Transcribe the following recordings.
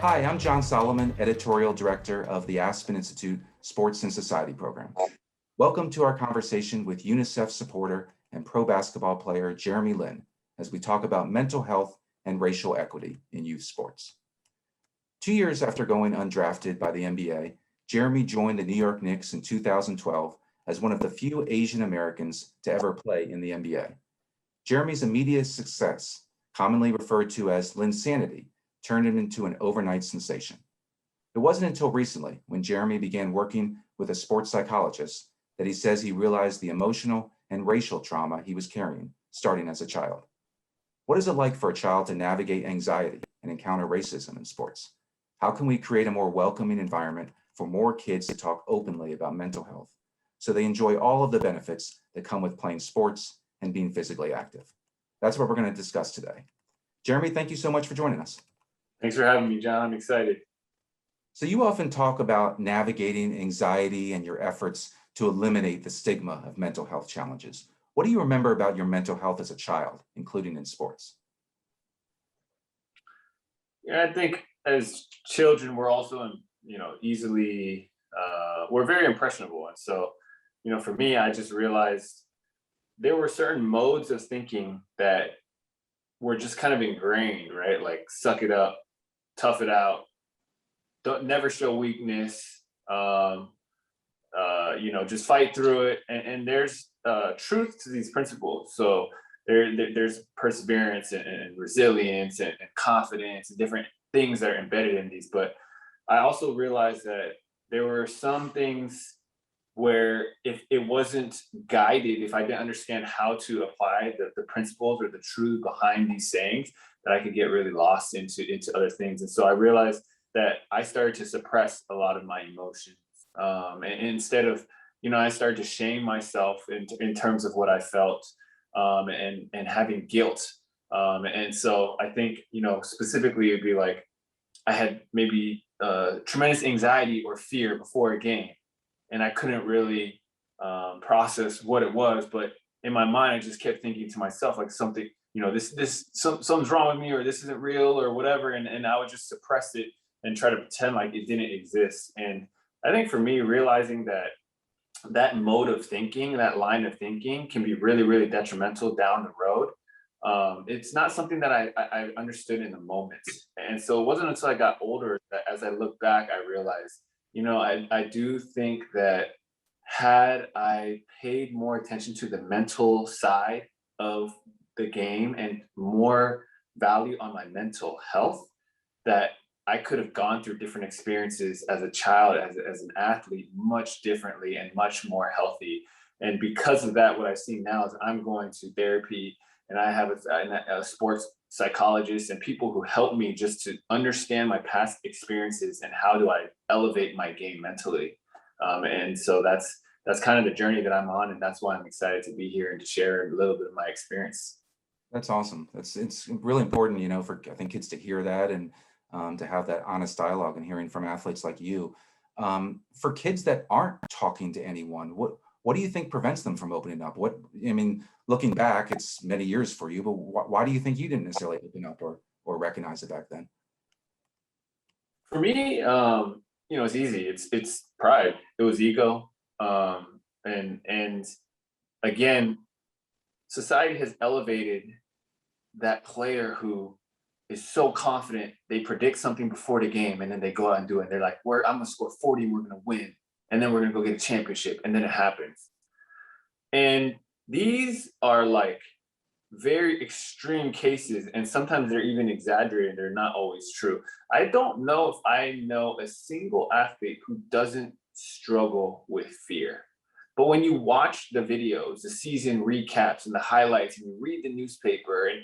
Hi, I'm John Solomon, Editorial Director of the Aspen Institute Sports and Society Program. Welcome to our conversation with UNICEF supporter and pro basketball player Jeremy Lin as we talk about mental health and racial equity in youth sports. 2 years after going undrafted by the NBA, Jeremy joined the New York Knicks in 2012 as one of the few Asian Americans to ever play in the NBA. Jeremy's immediate success, commonly referred to as Linsanity, turned him into an overnight sensation. It wasn't until recently, when Jeremy began working with a sports psychologist, that he says he realized the emotional and racial trauma he was carrying starting as a child. What is it like for a child to navigate anxiety and encounter racism in sports? How can we create a more welcoming environment for more kids to talk openly about mental health so they enjoy all of the benefits that come with playing sports and being physically active? That's what we're going to discuss today. Jeremy, thank you so much for joining us. Thanks for having me, John. I'm excited. So you often talk about navigating anxiety and your efforts to eliminate the stigma of mental health challenges. What do you remember about your mental health as a child, including in sports? Yeah, I think as children, we're also, easily, we're very impressionable. And so, for me, I just realized there were certain modes of thinking that were just kind of ingrained, right? Like suck it up, tough it out, don't never show weakness, just fight through it. And there's truth to these principles. So there's perseverance and resilience and confidence and different things that are embedded in these. But I also realized that there were some things where if it wasn't guided, if I didn't understand how to apply the principles or the truth behind these sayings, that I could get really lost into other things. And so I realized that I started to suppress a lot of my emotions. And instead of, I started to shame myself in terms of what I felt, and having guilt. And so I think, specifically it'd be like, I had maybe tremendous anxiety or fear before a game, and I couldn't really process what it was. But in my mind, I just kept thinking to myself, like something, something's wrong with me, or this isn't real, or whatever. And I would just suppress it and try to pretend like it didn't exist. And I think for me, realizing that mode of thinking, that line of thinking can be really, really detrimental down the road. It's not something that I understood in the moment. And so it wasn't until I got older that as I look back, I realized, I do think that had I paid more attention to the mental side of the game and more value on my mental health, that I could have gone through different experiences as a child, as an athlete, much differently and much more healthy. And because of that, what I see now is I'm going to therapy, and I have a sports psychologist and people who help me just to understand my past experiences and how do I elevate my game mentally. And so that's kind of the journey that I'm on, and that's why I'm excited to be here and to share a little bit of my experience. That's awesome. It's really important, for I think kids to hear that and to have that honest dialogue and hearing from athletes like you. For kids that aren't talking to anyone, what do you think prevents them from opening up? Looking back, it's many years for you, but why do you think you didn't necessarily open up or recognize it back then? For me, it's easy. It's pride. It was ego. And again, society has elevated that player who is so confident they predict something before the game and then they go out and do it. And they're like, I'm gonna score 40, we're gonna win, and then we're gonna go get a championship, and then it happens. And these are like very extreme cases, and sometimes they're even exaggerated. They're not always true. I don't know if I know a single athlete who doesn't struggle with fear. But when you watch the videos, the season recaps and the highlights, and you read the newspaper, and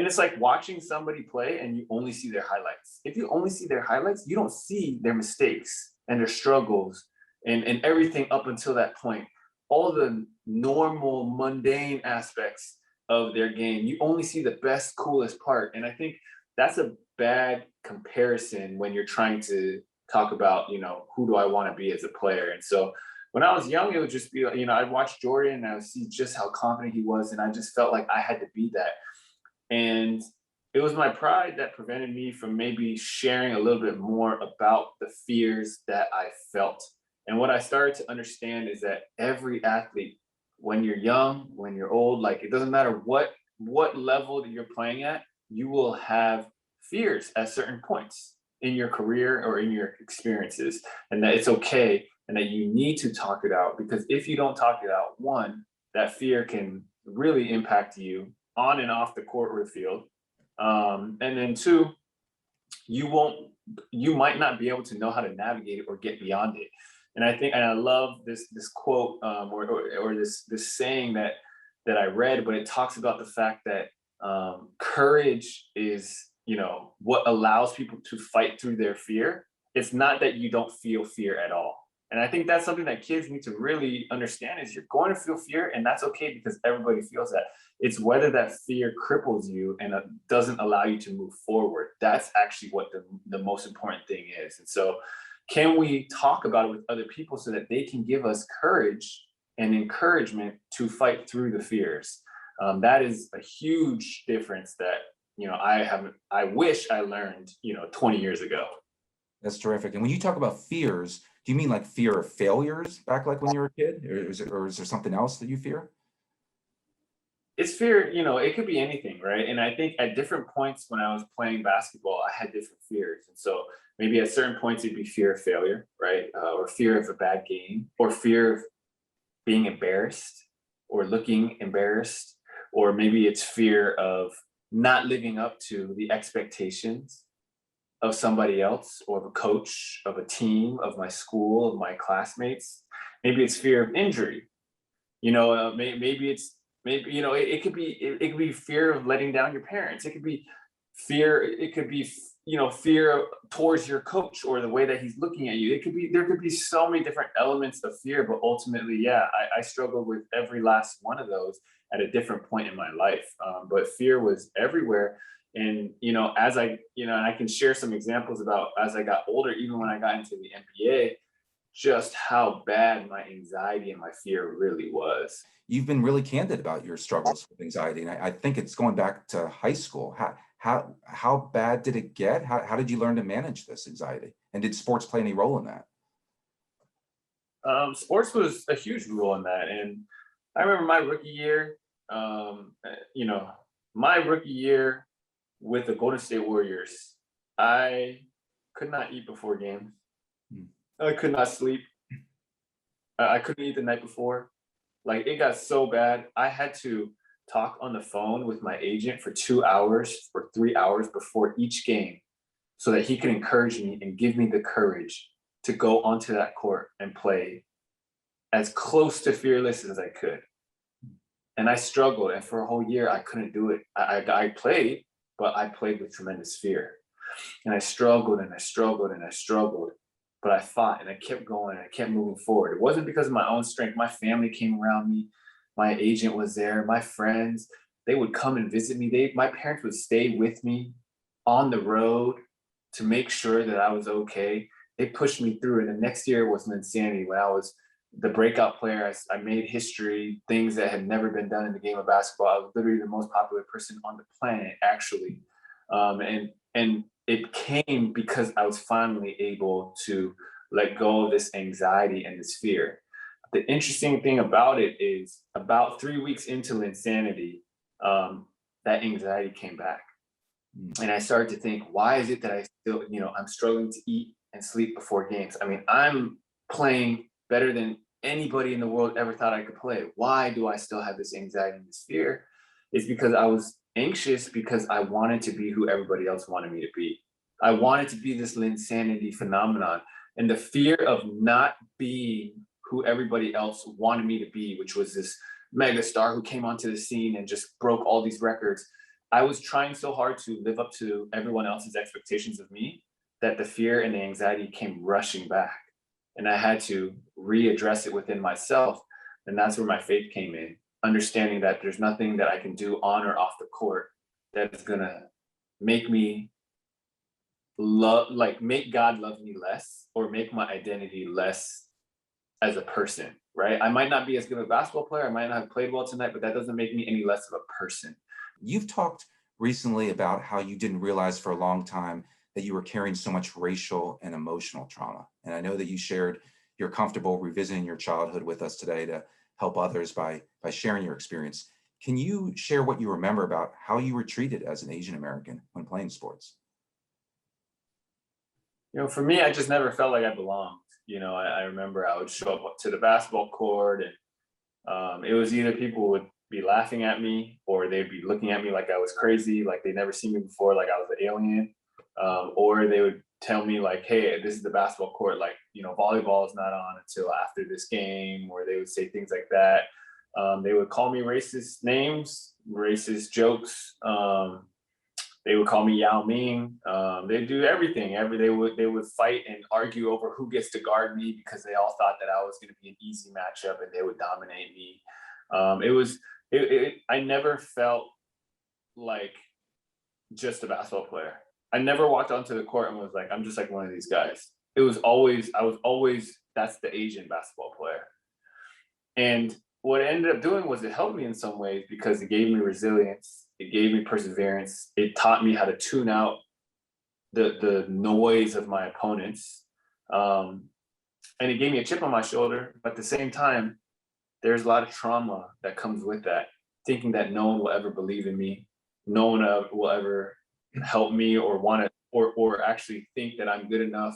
it's like watching somebody play and you only see their highlights. If you only see their highlights, you don't see their mistakes and their struggles and everything up until that point. All the normal, mundane aspects of their game. You only see the best, coolest part. And I think that's a bad comparison when you're trying to talk about, who do I want to be as a player? And so when I was young, it would just be, I'd watch Jordan and I would see just how confident he was. And I just felt like I had to be that. And it was my pride that prevented me from maybe sharing a little bit more about the fears that I felt. And what I started to understand is that every athlete, when you're young, when you're old, like it doesn't matter what level that you're playing at, you will have fears at certain points in your career or in your experiences, and that it's okay and that you need to talk it out, because if you don't talk it out, one, that fear can really impact you on and off the court or the field. And then two, you won't, you might not be able to know how to navigate it or get beyond it. And I think, and I love this quote, or this saying that I read, but it talks about the fact that courage is, what allows people to fight through their fear. It's not that you don't feel fear at all. And I think that's something that kids need to really understand, is you're going to feel fear, and that's okay, because everybody feels that. It's whether that fear cripples you and doesn't allow you to move forward. That's actually what the most important thing is. And so can we talk about it with other people so that they can give us courage and encouragement to fight through the fears? That is a huge difference that, I wish I learned, 20 years ago. That's terrific. And when you talk about fears, do you mean like fear of failures back like when you were a kid? Or is there something else that you fear? It's fear, it could be anything, right? And I think at different points when I was playing basketball, I had different fears. And so maybe at certain points it'd be fear of failure, right? Or fear of a bad game, or fear of being embarrassed or looking embarrassed, or maybe it's fear of not living up to the expectations of somebody else, or of a coach, of a team, of my school, of my classmates. Maybe it's fear of injury. Maybe it could be, it could be fear of letting down your parents. It could be fear. It could be fear towards your coach or the way that he's looking at you. There could be so many different elements of fear, but ultimately, yeah, I struggled with every last one of those at a different point in my life. But fear was everywhere. And, as and I can share some examples about as I got older, even when I got into the NBA, just how bad my anxiety and my fear really was. You've been really candid about your struggles with anxiety, and I think it's going back to high school. How bad did it get? How did you learn to manage this anxiety? And did sports play any role in that? Sports was a huge role in that. And I remember my rookie year, my rookie year with the Golden State Warriors, I could not eat before games. Mm. I could not sleep. I couldn't eat the night before. Like, it got so bad. I had to talk on the phone with my agent for 2 hours or 3 hours before each game so that he could encourage me and give me the courage to go onto that court and play as close to fearless as I could. And I struggled. And for a whole year, I couldn't do it. I played, but I played with tremendous fear. And I struggled and I struggled and I struggled. But I fought and I kept going and I kept moving forward. It wasn't because of my own strength. My family came around me. My agent was there. My friends, they would come and visit me. My parents would stay with me on the road to make sure that I was okay. They pushed me through. And the next year was Linsanity, when I was the breakout player. I made history, things that had never been done in the game of basketball. I was literally the most popular person on the planet, actually. And it came because I was finally able to let go of this anxiety and this fear. The interesting thing about it is, about 3 weeks into Linsanity, that anxiety came back. And I started to think, why is it that I still, I'm struggling to eat and sleep before games? I mean, I'm playing better than anybody in the world ever thought I could play. Why do I still have this anxiety and this fear? It's because I was anxious because I wanted to be who everybody else wanted me to be. I wanted to be this Linsanity phenomenon. And the fear of not being who everybody else wanted me to be, which was this mega star who came onto the scene and just broke all these records. I was trying so hard to live up to everyone else's expectations of me that the fear and the anxiety came rushing back. And I had to readdress it within myself. And that's where my faith came in, understanding that there's nothing that I can do on or off the court that is going to make me make God love me less, or make my identity less as a person, right? I might not be as good of a basketball player. I might not have played well tonight, but that doesn't make me any less of a person. You've talked recently about how you didn't realize for a long time that you were carrying so much racial and emotional trauma. And I know that you shared you're comfortable revisiting your childhood with us today to help others by sharing your experience. Can you share what you remember about how you were treated as an Asian American when playing sports? For me, I just never felt like I belonged. I remember I would show up to the basketball court, and it was either people would be laughing at me or they'd be looking at me like I was crazy, like they'd never seen me before, like I was an alien. Or they would tell me like, hey, this is the basketball court, like, volleyball is not on until after this game, or they would say things like that. They would call me racist names, racist jokes. They would call me Yao Ming. They do everything. They would fight and argue over who gets to guard me because they all thought that I was going to be an easy matchup and they would dominate me. I never felt like just a basketball player. I never walked onto the court and was like, I'm just like one of these guys. I was always, that's the Asian basketball player. And what it ended up doing was it helped me in some ways because it gave me resilience. It gave me perseverance. It taught me how to tune out the noise of my opponents. And it gave me a chip on my shoulder. But at the same time, there's a lot of trauma that comes with that, thinking that no one will ever believe in me. No one will ever help me or want to, or actually think that I'm good enough.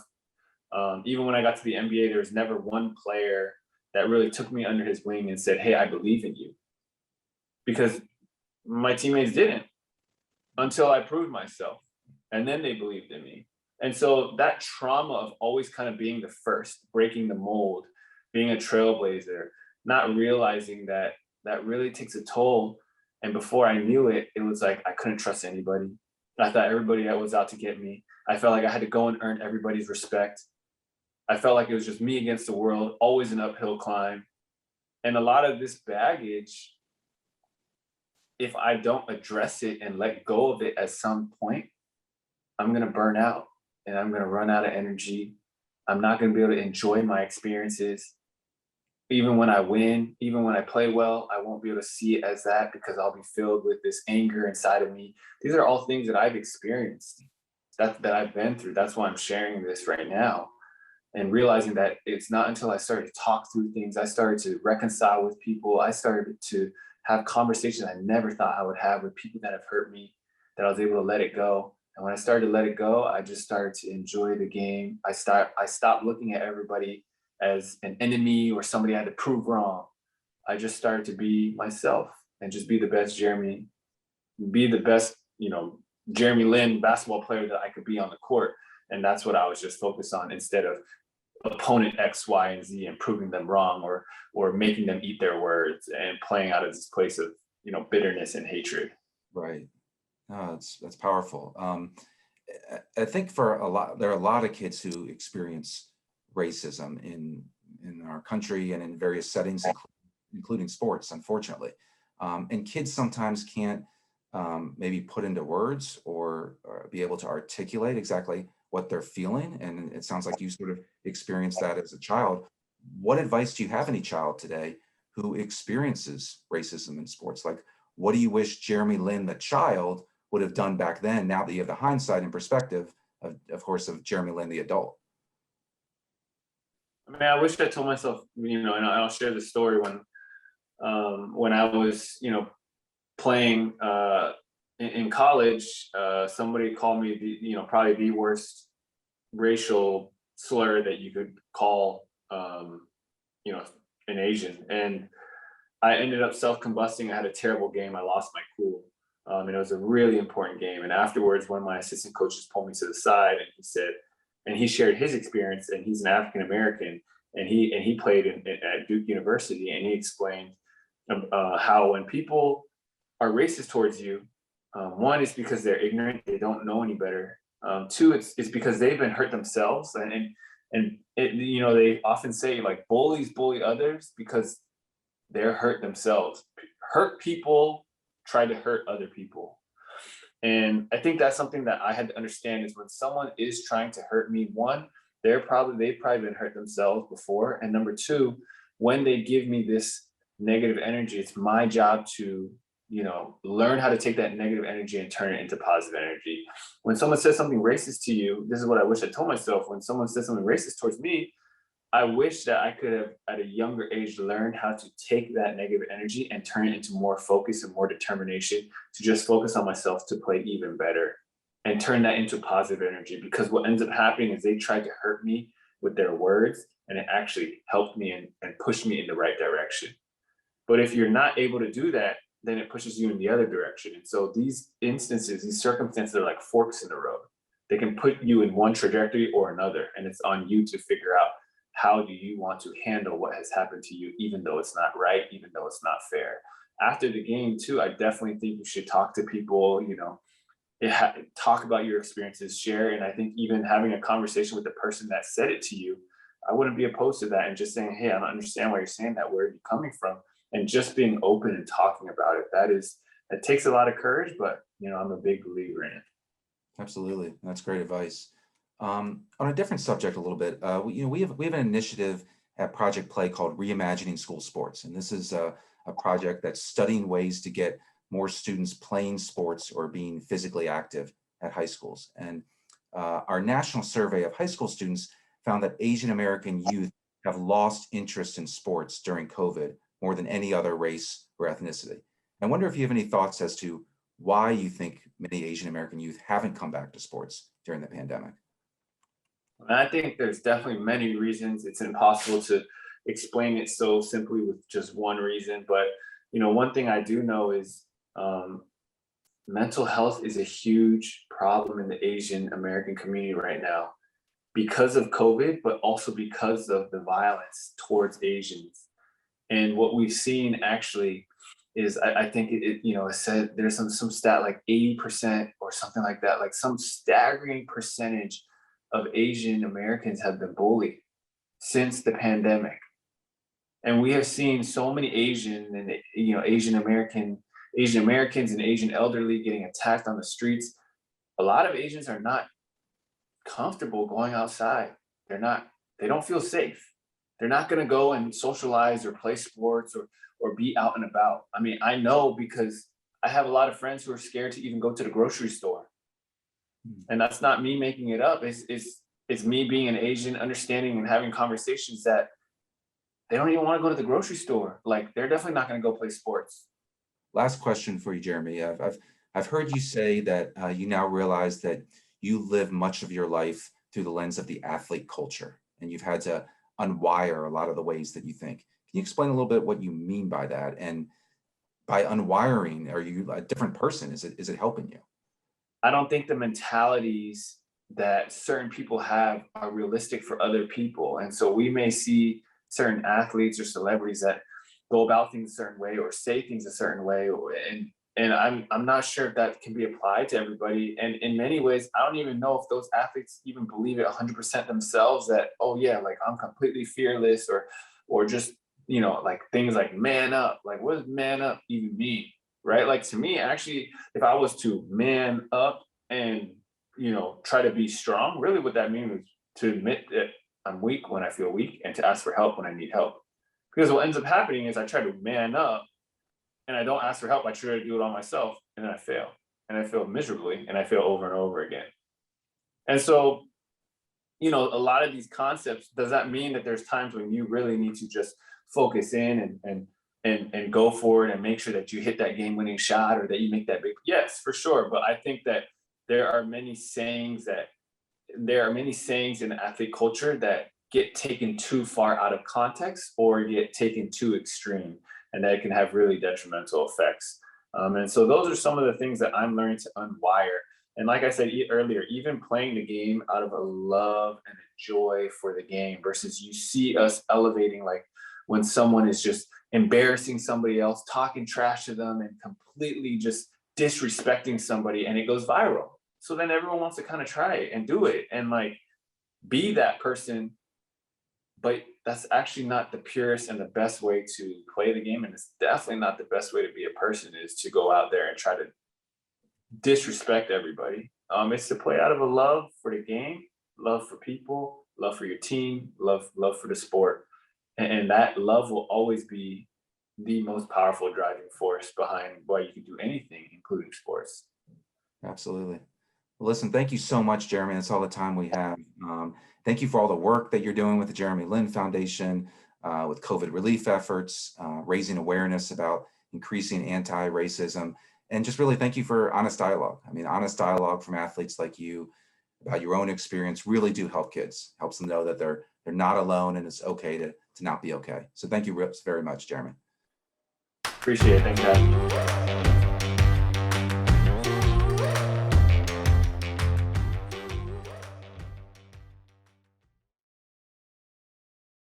Even when I got to the NBA, there was never one player that really took me under his wing and said, hey, I believe in you. Because my teammates didn't until I proved myself. And then they believed in me. And so that trauma of always kind of being the first, breaking the mold, being a trailblazer, not realizing that that really takes a toll. And before I knew it, it was like I couldn't trust anybody. I thought everybody that was out to get me. I felt like I had to go and earn everybody's respect. I felt like it was just me against the world, always an uphill climb. And a lot of this baggage, if I don't address it and let go of it at some point, I'm going to burn out and I'm going to run out of energy. I'm not going to be able to enjoy my experiences. Even when I win, even when I play well, I won't be able to see it as that because I'll be filled with this anger inside of me. These are all things that I've experienced, that I've been through. That's why I'm sharing this right now. And realizing that it's not until I started to talk through things, I started to reconcile with people, I started to have conversations I never thought I would have with people that have hurt me, that I was able to let it go. And when I started to let it go, I just started to enjoy the game. I stopped looking at everybody as an enemy or somebody I had to prove wrong. I just started to be myself and just be the best Jeremy, be the best, Jeremy Lin basketball player that I could be on the court. And that's what I was just focused on instead of opponent X, Y, and Z and proving them wrong or making them eat their words and playing out of this place of bitterness and hatred. Right. No, that's powerful. I think there are a lot of kids who experience racism in our country and in various settings, including sports, unfortunately. And kids sometimes can't maybe put into words or be able to articulate exactly what they're feeling. And it sounds like you sort of experienced that as a child. What advice do you have any child today who experiences racism in sports? Like, what do you wish Jeremy Lin, the child, would have done back then, now that you have the hindsight and perspective, of course, of Jeremy Lin, the adult? I mean, I wish I told myself, and I'll share the story when I was, playing in college, somebody called me probably the worst racial slur that you could call, an Asian. And I ended up self-combusting. I had a terrible game. I lost my cool. And it was a really important game. And afterwards, one of my assistant coaches pulled me to the side and he shared his experience, and he's an African American, and he played at Duke University, and he explained how when people are racist towards you, one is because they're ignorant, they don't know any better. Two, it's because they've been hurt themselves, and they often say like bullies bully others because they're hurt themselves. Hurt people try to hurt other people. And I think that's something that I had to understand is when someone is trying to hurt me, one, they've probably been hurt themselves before. And number two, when they give me this negative energy, it's my job to learn how to take that negative energy and turn it into positive energy. When someone says something racist to you, this is what I wish I told myself. When someone says something racist towards me, I wish that I could have, at a younger age, learned how to take that negative energy and turn it into more focus and more determination to just focus on myself to play even better and turn that into positive energy. Because what ends up happening is they tried to hurt me with their words, and it actually helped me and pushed me in the right direction. But if you're not able to do that, then it pushes you in the other direction. And so these instances, these circumstances are like forks in the road. They can put you in one trajectory or another, and it's on you to figure out how do you want to handle what has happened to you, even though it's not right, even though it's not fair. After the game, too, I definitely think you should talk to people, talk about your experiences, share. And I think even having a conversation with the person that said it to you, I wouldn't be opposed to that. And just saying, hey, I don't understand why you're saying that. Where are you coming from? And just being open and talking about it. It takes a lot of courage, but I'm a big believer in it. Absolutely. That's great advice. On a different subject a little bit, we have an initiative at Project Play called Reimagining School Sports. And this is a project that's studying ways to get more students playing sports or being physically active at high schools. And our national survey of high school students found that Asian American youth have lost interest in sports during COVID more than any other race or ethnicity. I wonder if you have any thoughts as to why you think many Asian American youth haven't come back to sports during the pandemic. And I think there's definitely many reasons. It's impossible to explain it so simply with just one reason. But one thing I do know is mental health is a huge problem in the Asian American community right now because of COVID, but also because of the violence towards Asians. And what we've seen actually is I think it said there's some stat like 80% or something like that, like some staggering percentage of Asian Americans have been bullied since the pandemic. And we have seen so many Asian and Asian Americans and Asian elderly getting attacked on the streets. A lot of Asians are not comfortable going outside. They don't feel safe. They're not going to go and socialize or play sports or be out and about. I mean, I know because I have a lot of friends who are scared to even go to the grocery store. And that's not me making it up. It's me being an Asian, understanding and having conversations that they don't even want to go to the grocery store. Like, they're definitely not going to go play sports. Last question for you, Jeremy. I've heard you say that you now realize that you live much of your life through the lens of the athlete culture, and you've had to unwire a lot of the ways that you think. Can you explain a little bit what you mean by that? And by unwiring, are you a different person? Is it helping you? I don't think the mentalities that certain people have are realistic for other people. And so we may see certain athletes or celebrities that go about things a certain way or say things a certain way. And I'm not sure if that can be applied to everybody. And in many ways, I don't even know if those athletes even believe it 100% themselves that, oh yeah, like I'm completely fearless or just, like things like man up. Like, what does man up even mean? Right? Like, to me, actually, if I was to man up and, try to be strong, really what that means is to admit that I'm weak when I feel weak and to ask for help when I need help. Because what ends up happening is I try to man up and I don't ask for help. I try to do it all myself and then I fail and I fail miserably and I fail over and over again. And so, a lot of these concepts, does that mean that there's times when you really need to just focus in and go for it and make sure that you hit that game winning shot or that you make that big? Yes, for sure. But I think that there are many sayings in the athlete culture that get taken too far out of context or get taken too extreme, and that can have really detrimental effects. And so those are some of the things that I'm learning to unwire. And like I said earlier, even playing the game out of a love and a joy for the game versus you see us elevating, like when someone is just embarrassing somebody else, talking trash to them and completely just disrespecting somebody, and it goes viral. So then everyone wants to kind of try it and do it and like be that person. But that's actually not the purest and the best way to play the game. And it's definitely not the best way to be a person, is to go out there and try to disrespect everybody. It's to play out of a love for the game, love for people, love for your team, love for the sport. And that love will always be the most powerful driving force behind why you can do anything, including sports. Absolutely. Well, listen, thank you so much, Jeremy. That's all the time we have. Thank you for all the work that you're doing with the Jeremy Lin Foundation, with COVID relief efforts, raising awareness about increasing anti-racism, and just really thank you for honest dialogue. I mean, honest dialogue from athletes like you about your own experience really do help kids, helps them know that they're not alone and it's okay to not be okay. So thank you very much, Jeremy. Appreciate it. Thanks, guys.